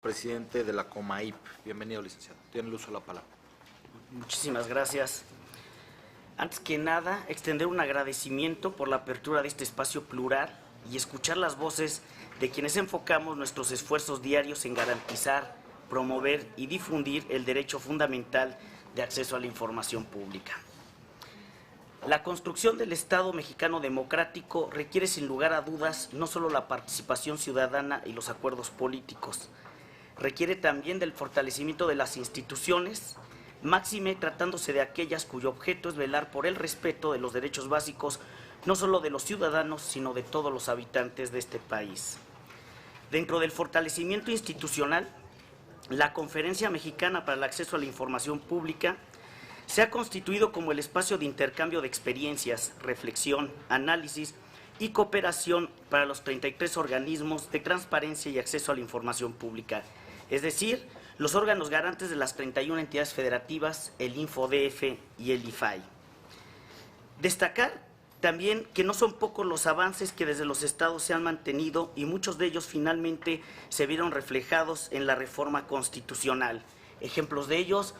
Presidente de la COMAIP. Bienvenido, licenciado. Tiene el uso de la palabra. Muchísimas gracias. Antes que nada, extender un agradecimiento por la apertura de este espacio plural y escuchar las voces de quienes enfocamos nuestros esfuerzos diarios en garantizar, promover y difundir el derecho fundamental de acceso a la información pública. La construcción del Estado mexicano democrático requiere sin lugar a dudas no solo la participación ciudadana y los acuerdos políticos, requiere también del fortalecimiento de las instituciones, máxime tratándose de aquellas cuyo objeto es velar por el respeto de los derechos básicos, no solo de los ciudadanos, sino de todos los habitantes de este país. Dentro del fortalecimiento institucional, la Conferencia Mexicana para el Acceso a la Información Pública se ha constituido como el espacio de intercambio de experiencias, reflexión, análisis y cooperación para los 33 organismos de transparencia y acceso a la información pública, es decir, los órganos garantes de las 31 entidades federativas, el InfoDF y el IFAI. Destacar también que no son pocos los avances que desde los estados se han mantenido y muchos de ellos finalmente se vieron reflejados en la reforma constitucional. Ejemplos de ellos,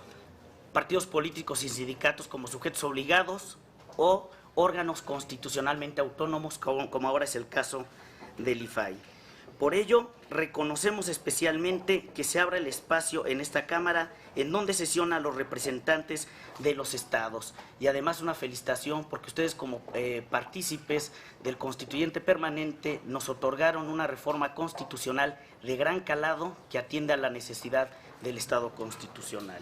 partidos políticos y sindicatos como sujetos obligados o órganos constitucionalmente autónomos, como ahora es el caso del IFAI. Por ello, reconocemos especialmente que se abra el espacio en esta Cámara en donde sesionan los representantes de los estados. Y además una felicitación porque ustedes como partícipes del Constituyente Permanente nos otorgaron una reforma constitucional de gran calado que atiende a la necesidad del Estado constitucional.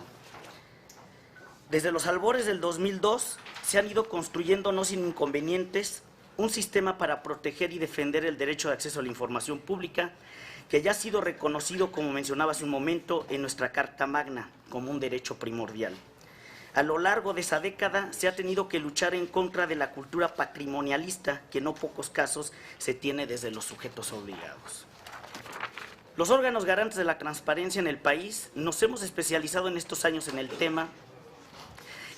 Desde los albores del 2002 se han ido construyendo, no sin inconvenientes, un sistema para proteger y defender el derecho de acceso a la información pública que ya ha sido reconocido, como mencionaba hace un momento, en nuestra Carta Magna como un derecho primordial. A lo largo de esa década se ha tenido que luchar en contra de la cultura patrimonialista que en no pocos casos se tiene desde los sujetos obligados. Los órganos garantes de la transparencia en el país nos hemos especializado en estos años en el tema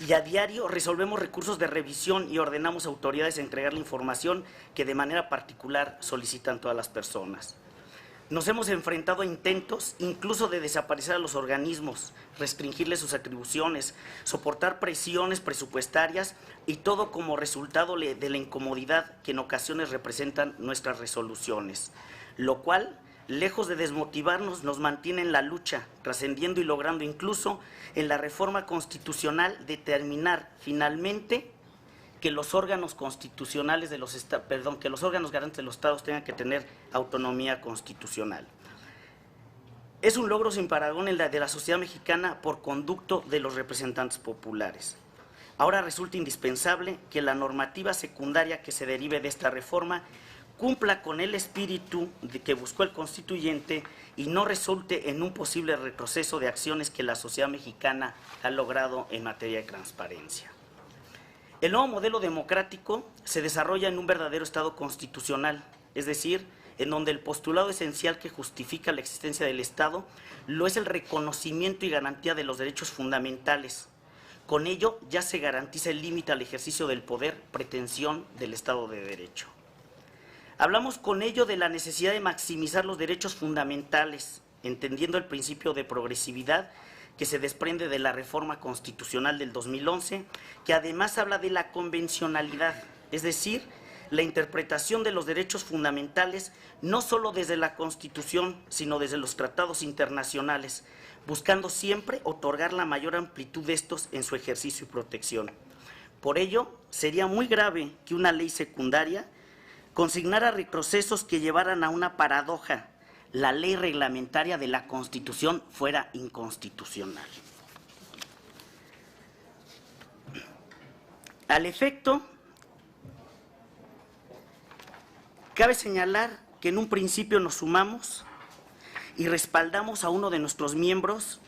y a diario resolvemos recursos de revisión y ordenamos a autoridades a entregar la información que de manera particular solicitan todas las personas. Nos hemos enfrentado a intentos incluso de desaparecer a los organismos, restringirles sus atribuciones, soportar presiones presupuestarias y todo como resultado de la incomodidad que en ocasiones representan nuestras resoluciones, lo cual, lejos de desmotivarnos, nos mantiene en la lucha, trascendiendo y logrando incluso en la reforma constitucional determinar finalmente que los órganos constitucionales de que los órganos garantes de los estados tengan que tener autonomía constitucional. Es un logro sin parangón de la sociedad mexicana por conducto de los representantes populares. Ahora resulta indispensable que la normativa secundaria que se derive de esta reforma cumpla con el espíritu que buscó el constituyente y no resulte en un posible retroceso de acciones que la sociedad mexicana ha logrado en materia de transparencia. El nuevo modelo democrático se desarrolla en un verdadero Estado constitucional, es decir, en donde el postulado esencial que justifica la existencia del Estado lo es el reconocimiento y garantía de los derechos fundamentales. Con ello ya se garantiza el límite al ejercicio del poder, pretensión del Estado de Derecho. Hablamos con ello de la necesidad de maximizar los derechos fundamentales, entendiendo el principio de progresividad que se desprende de la reforma constitucional del 2011, que además habla de la convencionalidad, es decir, la interpretación de los derechos fundamentales no solo desde la Constitución, sino desde los tratados internacionales, buscando siempre otorgar la mayor amplitud de estos en su ejercicio y protección. Por ello, sería muy grave que una ley secundaria consignara retrocesos que llevaran a una paradoja: la ley reglamentaria de la Constitución fuera inconstitucional. Al efecto, cabe señalar que en un principio nos sumamos y respaldamos a uno de nuestros miembros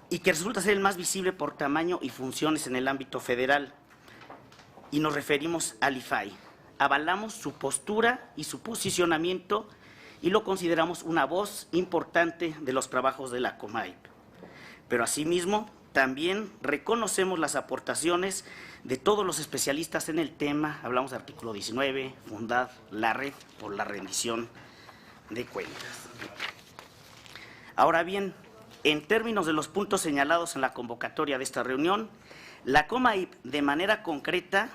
y que resulta ser el más visible por tamaño y funciones en el ámbito federal, y nos referimos al IFAI. Avalamos su postura y su posicionamiento y lo consideramos una voz importante de los trabajos de la COMAIP. Pero asimismo, también reconocemos las aportaciones de todos los especialistas en el tema. Hablamos del artículo 19, Fundad, la Red por la rendición de cuentas. Ahora bien, en términos de los puntos señalados en la convocatoria de esta reunión, la COMAIP de manera concreta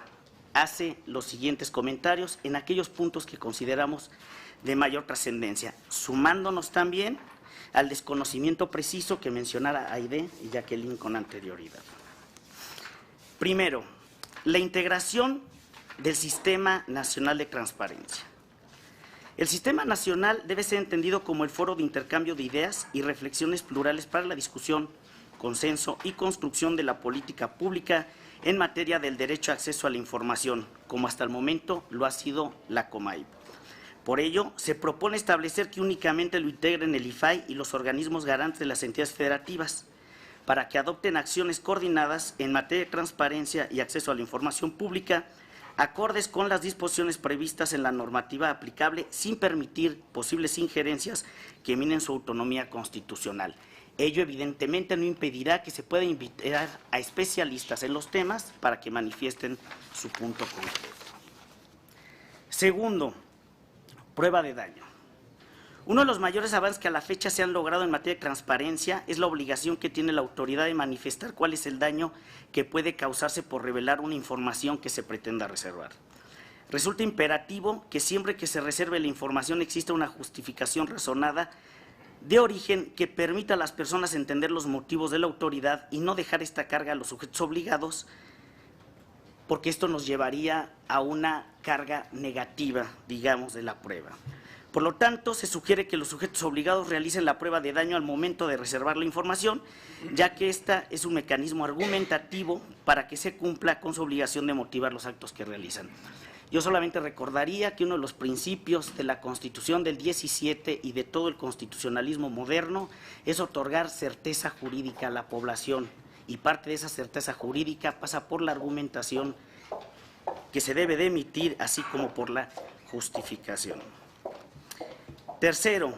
hace los siguientes comentarios en aquellos puntos que consideramos de mayor trascendencia, sumándonos también al desconocimiento preciso que mencionara Aide y Jacqueline con anterioridad. Primero, la integración del Sistema Nacional de Transparencia. El Sistema Nacional debe ser entendido como el foro de intercambio de ideas y reflexiones plurales para la discusión, consenso y construcción de la política pública en materia del derecho a acceso a la información, como hasta el momento lo ha sido la COMAIP. Por ello, se propone establecer que únicamente lo integren el IFAI y los organismos garantes de las entidades federativas, para que adopten acciones coordinadas en materia de transparencia y acceso a la información pública, acordes con las disposiciones previstas en la normativa aplicable, sin permitir posibles injerencias que minen su autonomía constitucional. Ello evidentemente no impedirá que se pueda invitar a especialistas en los temas para que manifiesten su punto concreto. Segundo, prueba de daño. Uno de los mayores avances que a la fecha se han logrado en materia de transparencia es la obligación que tiene la autoridad de manifestar cuál es el daño que puede causarse por revelar una información que se pretenda reservar. Resulta imperativo que siempre que se reserve la información exista una justificación razonada de origen que permita a las personas entender los motivos de la autoridad y no dejar esta carga a los sujetos obligados, porque esto nos llevaría a una carga negativa, digamos, de la prueba. Por lo tanto, se sugiere que los sujetos obligados realicen la prueba de daño al momento de reservar la información, ya que esta es un mecanismo argumentativo para que se cumpla con su obligación de motivar los actos que realizan. Yo solamente recordaría que uno de los principios de la Constitución del 17 y de todo el constitucionalismo moderno es otorgar certeza jurídica a la población, y parte de esa certeza jurídica pasa por la argumentación que se debe de emitir, así como por la justificación. Tercero,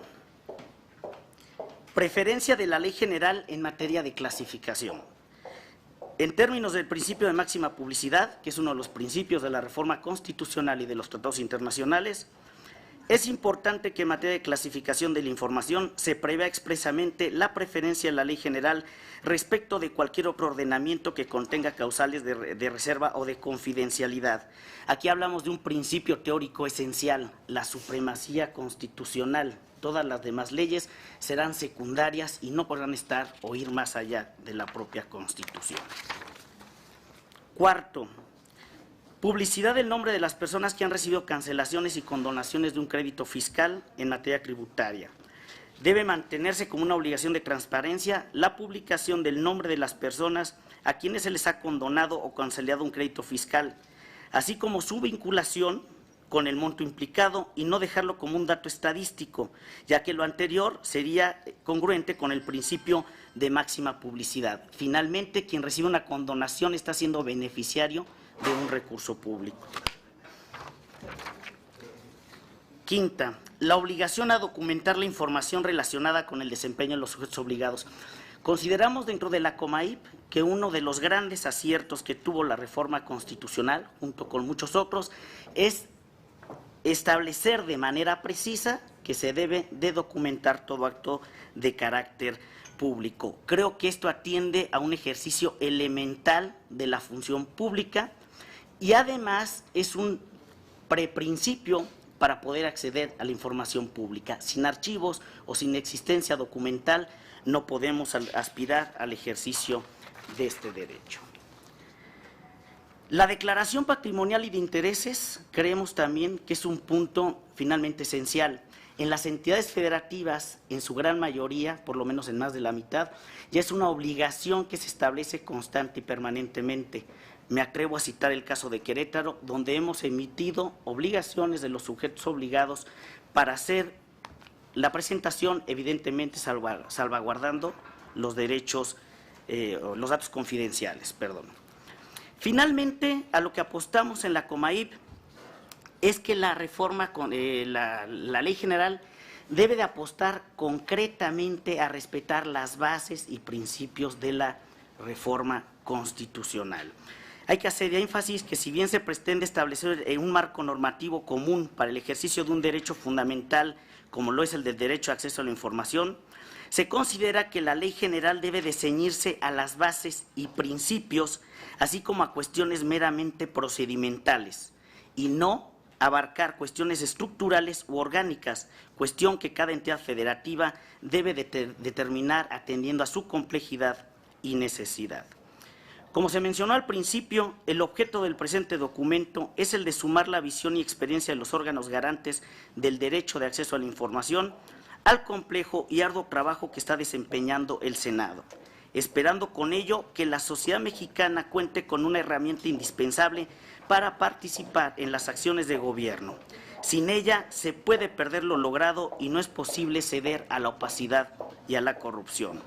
preferencia de la ley general en materia de clasificación. En términos del principio de máxima publicidad, que es uno de los principios de la reforma constitucional y de los tratados internacionales, es importante que en materia de clasificación de la información se prevea expresamente la preferencia de la ley general respecto de cualquier otro ordenamiento que contenga causales de reserva o de confidencialidad. Aquí hablamos de un principio teórico esencial, la supremacía constitucional. Todas las demás leyes serán secundarias y no podrán estar o ir más allá de la propia Constitución. Cuarto, publicidad del nombre de las personas que han recibido cancelaciones y condonaciones de un crédito fiscal en materia tributaria. Debe mantenerse como una obligación de transparencia la publicación del nombre de las personas a quienes se les ha condonado o cancelado un crédito fiscal, así como su vinculación con el monto implicado, y no dejarlo como un dato estadístico, ya que lo anterior sería congruente con el principio de máxima publicidad. Finalmente, quien recibe una condonación está siendo beneficiario de un recurso público. Quinta, la obligación a documentar la información relacionada con el desempeño de los sujetos obligados. Consideramos dentro de la COMAIP que uno de los grandes aciertos que tuvo la reforma constitucional, junto con muchos otros, es establecer de manera precisa que se debe de documentar todo acto de carácter público. Creo que esto atiende a un ejercicio elemental de la función pública y además es un preprincipio para poder acceder a la información pública. Sin archivos o sin existencia documental no podemos aspirar al ejercicio de este derecho. La declaración patrimonial y de intereses creemos también que es un punto finalmente esencial. En las entidades federativas, en su gran mayoría, por lo menos en más de la mitad, ya es una obligación que se establece constante y permanentemente. Me atrevo a citar el caso de Querétaro, donde hemos emitido obligaciones de los sujetos obligados para hacer la presentación, evidentemente salvaguardando los derechos, los datos confidenciales, perdón. Finalmente, a lo que apostamos en la COMAIP es que la reforma, la ley general debe de apostar concretamente a respetar las bases y principios de la reforma constitucional. Hay que hacer énfasis que si bien se pretende establecer un marco normativo común para el ejercicio de un derecho fundamental, como lo es el del derecho a acceso a la información, Se considera que la ley general debe de ceñirse a las bases y principios, así como a cuestiones meramente procedimentales, y no abarcar cuestiones estructurales u orgánicas, cuestión que cada entidad federativa debe determinar atendiendo a su complejidad y necesidad. Como se mencionó al principio, el objeto del presente documento es el de sumar la visión y experiencia de los órganos garantes del derecho de acceso a la información al complejo y arduo trabajo que está desempeñando el Senado, esperando con ello que la sociedad mexicana cuente con una herramienta indispensable para participar en las acciones de gobierno. Sin ella se puede perder lo logrado y no es posible ceder a la opacidad y a la corrupción.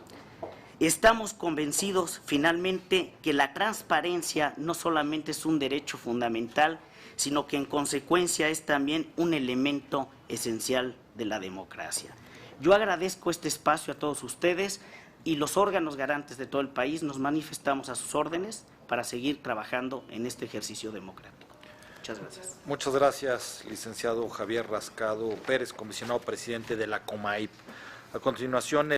Estamos convencidos finalmente que la transparencia no solamente es un derecho fundamental, sino que en consecuencia es también un elemento esencial de la democracia. Yo agradezco este espacio a todos ustedes y los órganos garantes de todo el país nos manifestamos a sus órdenes para seguir trabajando en este ejercicio democrático. Muchas gracias. Muchas gracias, licenciado Javier Rascado Pérez, comisionado presidente de la COMAIP. A continuación,